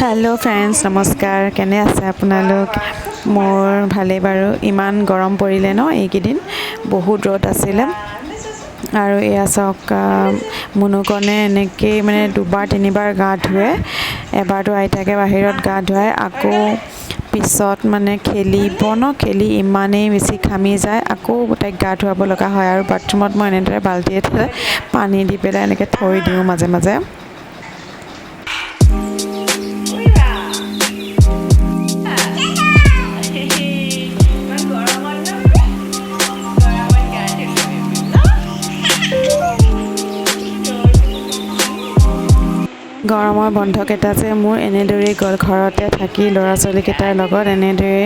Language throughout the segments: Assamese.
হেল্ল' ফ্ৰেণ্ডছ, নমস্কাৰ। কেনে আছে আপোনালোক? মোৰ ভালেই বাৰু। ইমান গৰম পৰিলে ন এইকেইদিন, বহুত ৰ'দ আছিলে। আৰু এয়া চাওক, মুনুকণে এনেকৈয়ে মানে দুবাৰ তিনিবাৰ গা ধুৱে। এবাৰতো আইতাকে বাহিৰত গা ধুৱায়, আকৌ পিছত মানে খেলি ইমানেই বেছি ঘামি যায়, আকৌ তাইক গা ধুৱাব লগা হয়। আৰু বাথৰুমত মই এনেদৰে বাল্টি এটাতে পানী দি পেলাই এনেকৈ থৈ দিওঁ মাজে মাজে। গৰমৰ বন্ধকেইটা যে মোৰ এনেদৰেই গ'ল, ঘৰতে থাকি ল'ৰা ছোৱালীকেইটাৰ লগত এনেদৰে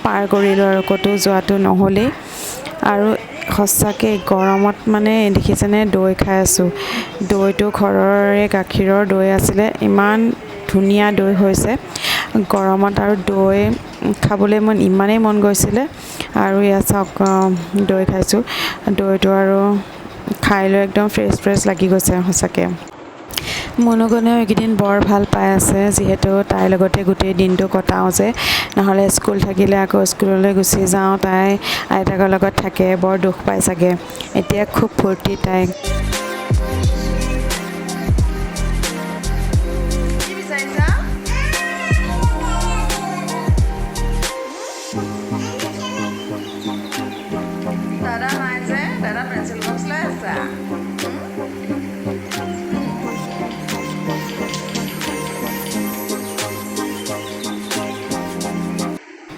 পাৰ কৰিলোঁ আৰু ক'তো যোৱাটো নহ'লেই। আৰু সঁচাকৈ গৰমত মানে দেখিছেনে, দৈ খাই আছোঁ। দৈটো ঘৰৰে গাখীৰৰ দৈ আছিলে, ইমান ধুনীয়া দৈ হৈছে গৰমত। আৰু দৈ খাবলৈ ইমানেই মন গৈছিলে। আৰু ইয়াত চাওক, দৈ খাইছোঁ। দৈটো আৰু খাই লৈ একদম ফ্ৰেছ লাগি গৈছে সঁচাকৈ। মুনুকণেও এইকেইদিন বৰ ভাল পাই আছে, যিহেতু তাইৰ লগতে গোটেই দিনটো কটাওঁ যে। নহ'লে স্কুল থাকিলে আকৌ স্কুললৈ গুচি যাওঁ, তাই আইতাকৰ লগত থাকে, বৰ দুখ পাই চাগে। এতিয়া খুব ফূৰ্তি তাই। দাদা নাই যে, দাদা পেঞ্চিল বক্স লৈ আছা।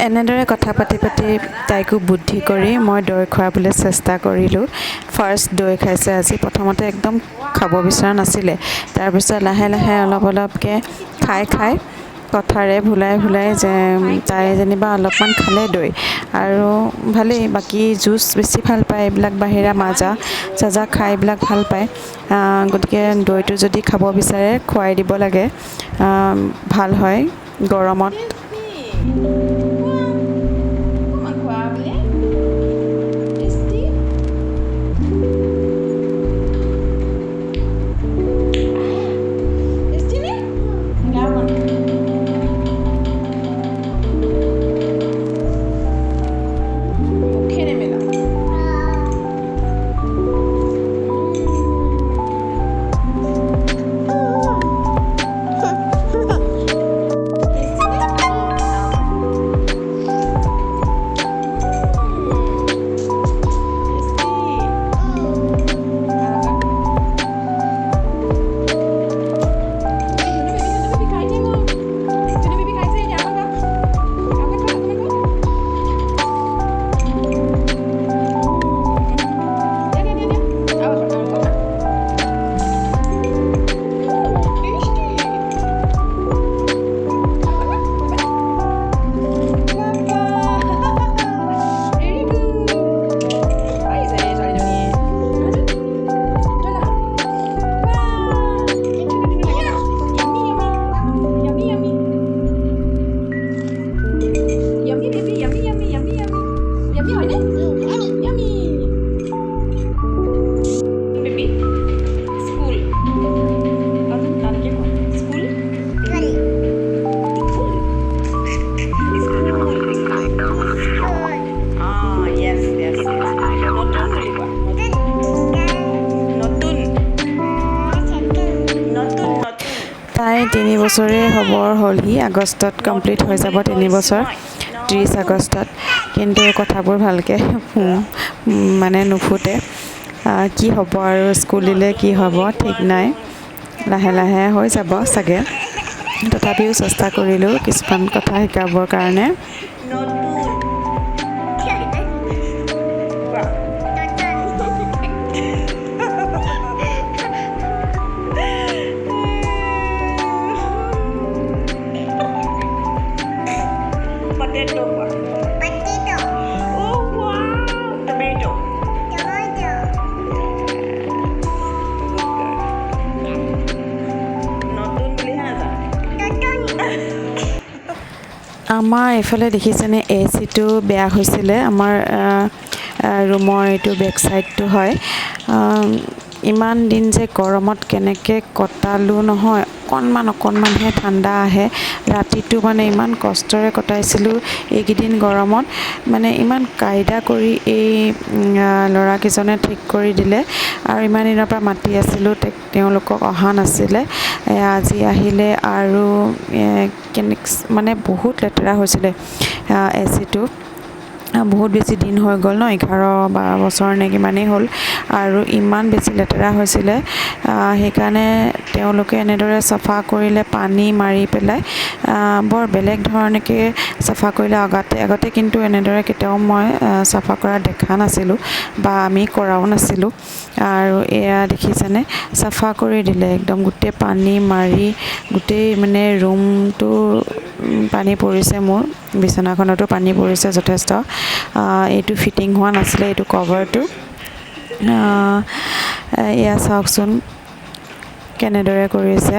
এনেদৰে কথা পাতি তাইকো বুদ্ধি কৰি মই দৈ খুৱাবলৈ চেষ্টা কৰিলোঁ। ফাৰ্ষ্ট দৈ খাইছে আজি। প্ৰথমতে একদম খাব বিচৰা নাছিলে, তাৰপিছত লাহে লাহে অলপকৈ খাই কথাৰে ভুলাই যে তাই যেনিবা অলপমান খালে দৈ। আৰু ভালেই, বাকী জুচ বেছি ভাল পায়, এইবিলাক বাহিৰা মাজা চাজা খাই এইবিলাক ভাল পায়। গতিকে দৈটো যদি খাব বিচাৰে খুৱাই দিব লাগে, ভাল হয় গৰমত। তাই 3 বছৰে হ'লহি। আগষ্টত কমপ্লিট হৈ যাব 3 বছৰ, 30 আগষ্টত। কিন্তু কথাবোৰ ভালকৈ মানে নুফুটে। কি হ'ব আৰু, স্কুল দিলে কি হ'ব ঠিক নাই। লাহে লাহে হৈ যাব চাগে। তথাপিও চেষ্টা কৰিলোঁ কিছুমান কথা শিকাবৰ কাৰণে। আমাৰ এইফালে দেখিছেনে, এচিটো বেয়া হৈছিলে। আমাৰ ৰুমৰ এইটো বেক চাইডটো হয়। ইমান দিন যে গৰমত কেনেকৈ কটালোঁ নহয়। অকণমানহে ঠাণ্ডা আহে। ৰাতিটো মানে ইমান কষ্টৰে কটাইছিলোঁ এইকেইদিন গৰমত। মানে ইমান কায়দা কৰি এই ল'ৰাকেইজনে ঠিক কৰি দিলে আৰু ইমান দিনৰ পৰা মাতি আছিলোঁ, তেওঁলোকক অহা নাছিলে। আজি আহিলে আৰু মানে বহুত লেতেৰা হৈছিলে এচিটো। বহুত বেছি দিন হৈ গ'ল ন, 11-12 বছৰ নে কিমানেই হ'ল, আৰু ইমান বেছি লেতেৰা হৈছিলে। সেইকাৰণে তেওঁলোকে এনেদৰে চাফা কৰিলে, পানী মাৰি পেলাই বৰ বেলেগ ধৰণেকৈ চাফা কৰিলে। আগতে কিন্তু এনেদৰে কেতিয়াও মই চাফা কৰা দেখা নাছিলোঁ বা আমি কৰাও নাছিলোঁ। আৰু এয়া দেখিছেনে, চাফা কৰি দিলে একদম গোটেই পানী মাৰি, গোটেই মানে ৰুমটো পানী পৰিছে। মোৰ বিচনাখনতো পানী পৰিছে যথেষ্ট। এইটো ফিটিং হোৱা নাছিলে, এইটো কভাৰটো। এয়া চাওকচোন কেনেদৰে কৰিছে।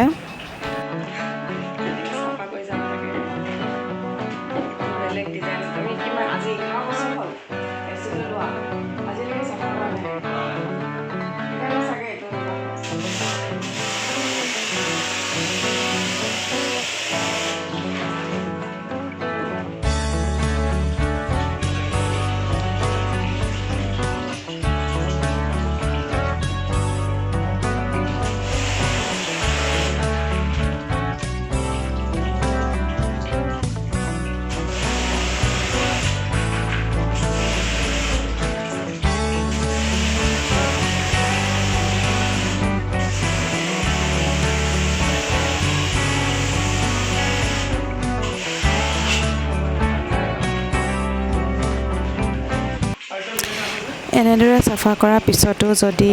এনেদৰে চাফা কৰাৰ পিছতো যদি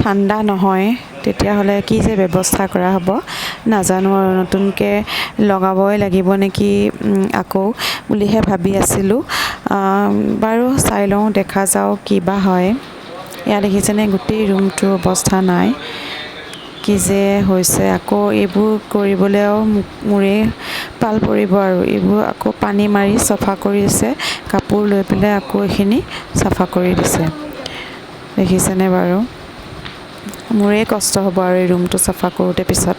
ঠাণ্ডা নহয়, তেতিয়াহ'লে কি যে ব্যৱস্থা কৰা হ'ব নাজানো। আৰু নতুনকৈ লগাবই লাগিব নেকি আকৌ বুলিহে ভাবি আছিলোঁ। বাৰু চাই লওঁ, দেখা যাওক কি বা হয়। এয়া দেখিছেনে, গোটেই ৰুমটোৰ অৱস্থা নাই। কি যে হৈছে, আকৌ এইবোৰ কৰিবলৈও মোৰেই পাল পৰিব। আৰু এইবোৰ আকৌ পানী মাৰি চাফা কৰিছে, কাপোৰ লৈ পেলাই আকৌ এইখিনি চাফা কৰি দিছে। দেখিছেনে বাৰু, মোৰেই কষ্ট হ'ব আৰু এই ৰুমটো চাফা কৰোঁতে পিছত।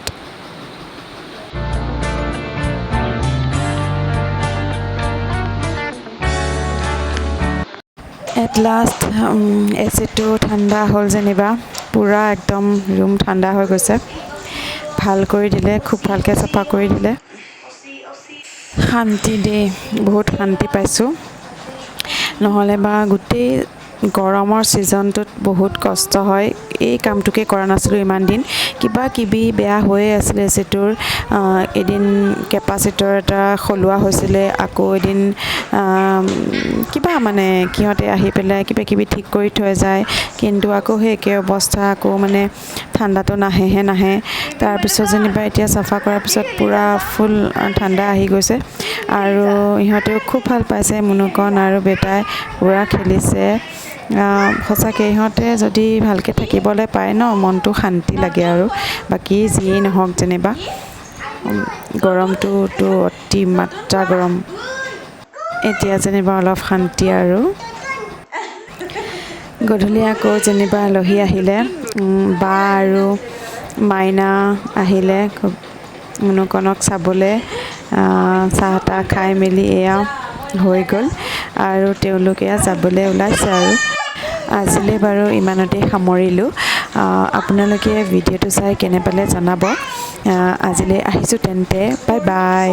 এট লাষ্ট এচিটো ঠাণ্ডা হ'ল যেনিবা, পূৰা একদম ৰুম ঠাণ্ডা হৈ গৈছে। ভাল কৰি দিলে, খুব ভালকৈ চাফা কৰি দিলে। শান্তি দেই, বহুত শান্তি পাইছোঁ। নহ'লে বা গোটেই গৰমৰ ছিজনটোত বহুত কষ্ট হয়। এই কামটোকে কৰা নাছিলোঁ ইমান দিন। কিবা কিবি বেয়া হৈয়ে আছিলে এচিটোৰ। এদিন কেপাচিটৰ এটা সলোৱা হৈছিলে, আকৌ এদিন কিবা মানে সিহঁতে আহি পেলাই কিবা কিবি ঠিক কৰি থৈ যায়, কিন্তু আকৌ সেই একে অৱস্থা। আকৌ মানে ঠাণ্ডাটো নাহে। তাৰপিছত যেনিবা এতিয়া চাফা কৰাৰ পিছত পূৰা ফুল ঠাণ্ডা আহি গৈছে। আৰু ইহঁতেও খুব ভাল পাইছে, মুনুকণ আৰু বেটাই পূৰা খেলিছে। সঁচাকৈ ইহঁতে যদি ভালকৈ থাকিবলৈ পায় ন, মনটো শান্তি লাগে। আৰু বাকী যিয়েই নহওক যেনিবা, গৰমটোতো অতি মাত্ৰা গৰম। এতিয়া যেনিবা অলপ শান্তি। আৰু গধূলি আকৌ যেনিবা আলহী আহিলে, বা আৰু মাইনা আহিলে মুনুকণক চাবলৈ। চাহ তাহ খাই মেলি এয়া হৈ গ'ল, আৰু তেওঁলোক এয়া যাবলৈ ওলাইছে। আৰু আজিলৈ বাৰু ইমানতেই সামৰিলোঁ। আপোনালোকে ভিডিঅ'টো চাই কেনে পালে জনাব। আজিলৈ আহিছোঁ তেন্তে, বাই বাই।